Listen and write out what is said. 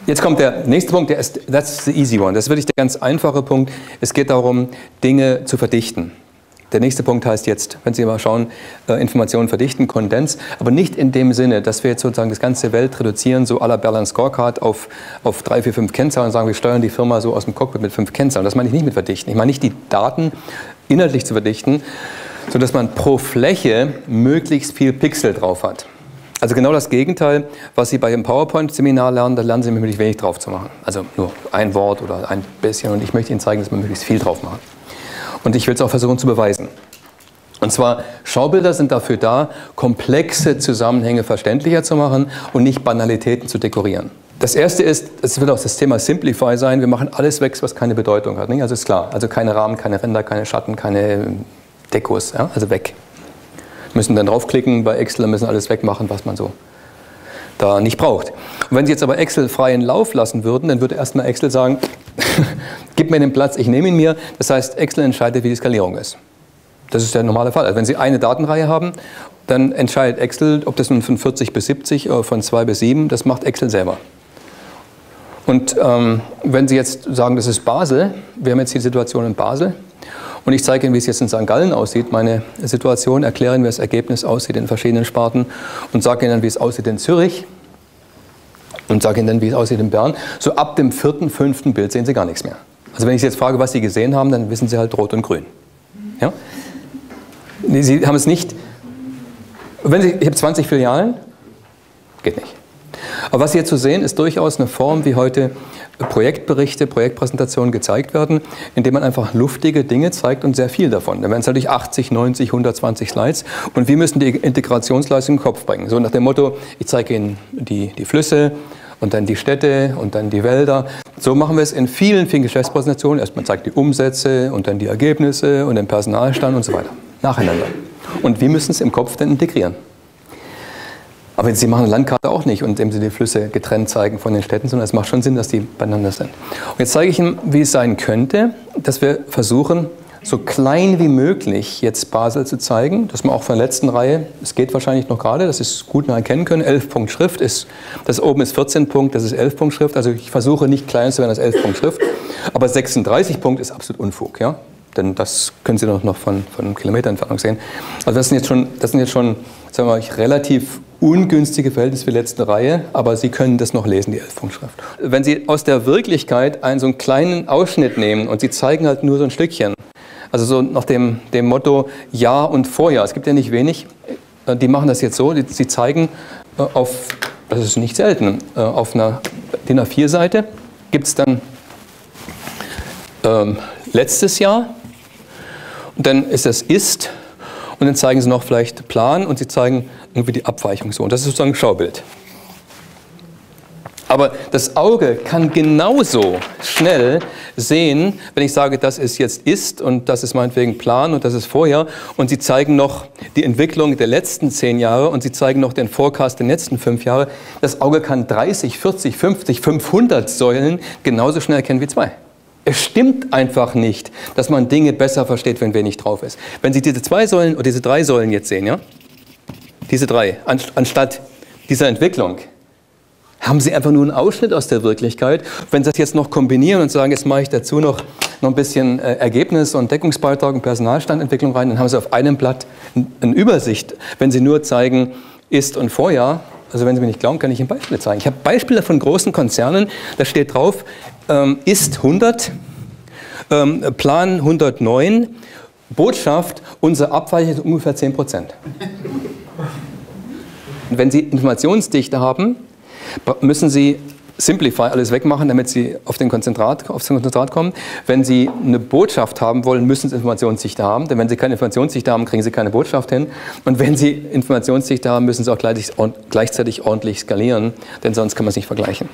Jetzt kommt der nächste Punkt, that's the easy one. Das ist wirklich der ganz einfache Punkt. Es geht darum, Dinge zu verdichten. Der nächste Punkt heißt jetzt, wenn Sie mal schauen, Informationen verdichten, Kondens, aber nicht in dem Sinne, dass wir jetzt sozusagen das ganze Welt reduzieren, so à la Balance Scorecard auf 3, 4, 5 Kennzahlen und sagen, wir steuern die Firma so aus dem Cockpit mit 5 Kennzahlen. Das meine ich nicht mit verdichten. Ich meine nicht die Daten inhaltlich zu verdichten, sodass man pro Fläche möglichst viel Pixel drauf hat. Also genau das Gegenteil, was Sie bei dem PowerPoint-Seminar lernen, da lernen Sie möglichst wenig drauf zu machen. Also nur ein Wort oder ein bisschen und ich möchte Ihnen zeigen, dass man möglichst viel drauf macht. Und ich will es auch versuchen zu beweisen. Und zwar, Schaubilder sind dafür da, komplexe Zusammenhänge verständlicher zu machen und nicht Banalitäten zu dekorieren. Das erste ist, es wird auch das Thema Simplify sein, wir machen alles weg, was keine Bedeutung hat. Nicht? Also ist klar, also keine Rahmen, keine Ränder, keine Schatten, keine Dekos, ja? Also weg. Müssen dann draufklicken bei Excel und müssen alles wegmachen, was man so da nicht braucht. Und wenn Sie jetzt aber Excel freien Lauf lassen würden, dann würde erstmal Excel sagen, gib mir den Platz, ich nehme ihn mir. Das heißt, Excel entscheidet, wie die Skalierung ist. Das ist der normale Fall. Also wenn Sie eine Datenreihe haben, dann entscheidet Excel, ob das nun von 40 bis 70 oder von 2 bis 7, das macht Excel selber. Und wenn Sie jetzt sagen, das ist Basel, wir haben jetzt die Situation in Basel, und ich zeige Ihnen, wie es jetzt in St. Gallen aussieht, meine Situation, erkläre Ihnen, wie das Ergebnis aussieht in verschiedenen Sparten und sage Ihnen dann, wie es aussieht in Zürich und sage Ihnen dann, wie es aussieht in Bern. So ab dem 4., 5. Bild sehen Sie gar nichts mehr. Also wenn ich Sie jetzt frage, was Sie gesehen haben, dann wissen Sie halt rot und grün. Ja? Sie haben es nicht, ich habe 20 Filialen, geht nicht. Aber was Sie jetzt so sehen, ist durchaus eine Form, wie heute Projektberichte, Projektpräsentationen gezeigt werden, indem man einfach luftige Dinge zeigt und sehr viel davon. Dann werden es natürlich 80, 90, 120 Slides und wir müssen die Integrationsleistung in den Kopf bringen. So nach dem Motto, ich zeige Ihnen die Flüsse und dann die Städte und dann die Wälder. So machen wir es in vielen, vielen Geschäftspräsentationen. Erst man zeigt die Umsätze und dann die Ergebnisse und den Personalstand und so weiter. Nacheinander. Und wir müssen es im Kopf dann integrieren. Aber Sie machen eine Landkarte auch nicht, indem Sie die Flüsse getrennt zeigen von den Städten, sondern es macht schon Sinn, dass die beieinander sind. Und jetzt zeige ich Ihnen, wie es sein könnte, dass wir versuchen, so klein wie möglich jetzt Basel zu zeigen, dass man auch von der letzten Reihe, es geht wahrscheinlich noch gerade, dass Sie es gut noch erkennen können, 11 Punkt Schrift, das oben ist 14 Punkt, das ist 11 Punkt Schrift, also ich versuche nicht kleiner zu werden als 11 Punkt Schrift, aber 36 Punkt ist absolut Unfug, ja? Denn das können Sie noch von Kilometerentfernung sehen. Also das sind jetzt schon sagen wir mal, relativ ungünstige Verhältnisse für die letzte Reihe, aber Sie können das noch lesen, die 11-Punkt-Schrift. Wenn Sie aus der Wirklichkeit so einen kleinen Ausschnitt nehmen und Sie zeigen halt nur so ein Stückchen, also so nach dem Motto Jahr und Vorjahr, es gibt ja nicht wenig, die machen das jetzt so, sie zeigen das ist nicht selten, auf einer DIN A4-Seite gibt es dann letztes Jahr und dann ist das Ist und dann zeigen Sie noch vielleicht Plan und Sie zeigen irgendwie die Abweichung so. Und das ist sozusagen ein Schaubild. Aber das Auge kann genauso schnell sehen, wenn ich sage, das ist jetzt Ist und das ist meinetwegen Plan und das ist Vorjahr und Sie zeigen noch die Entwicklung der letzten 10 Jahre und Sie zeigen noch den Forecast der letzten 5 Jahre. Das Auge kann 30, 40, 50, 500 Säulen genauso schnell erkennen wie 2. Es stimmt einfach nicht, dass man Dinge besser versteht, wenn wenig drauf ist. Wenn Sie diese 2 Säulen oder diese 3 Säulen jetzt sehen, ja? Diese 3, anstatt dieser Entwicklung, haben Sie einfach nur einen Ausschnitt aus der Wirklichkeit. Wenn Sie das jetzt noch kombinieren und sagen, jetzt mache ich dazu noch ein bisschen Ergebnis und Deckungsbeitrag und Personalstandentwicklung rein, dann haben Sie auf einem Blatt eine Übersicht. Wenn Sie nur zeigen, Ist und Vorjahr, also wenn Sie mir nicht glauben, kann ich Ihnen Beispiele zeigen. Ich habe Beispiele von großen Konzernen, da steht drauf, Ist 100, Plan 109, Botschaft, unsere Abweichung ist ungefähr 10%. Wenn Sie Informationsdichte haben, müssen Sie Simplify alles wegmachen, damit Sie auf den Konzentrat kommen. Wenn Sie eine Botschaft haben wollen, müssen Sie Informationsdichte haben, denn wenn Sie keine Informationsdichte haben, kriegen Sie keine Botschaft hin. Und wenn Sie Informationsdichte haben, müssen Sie auch gleichzeitig ordentlich skalieren, denn sonst kann man es nicht vergleichen.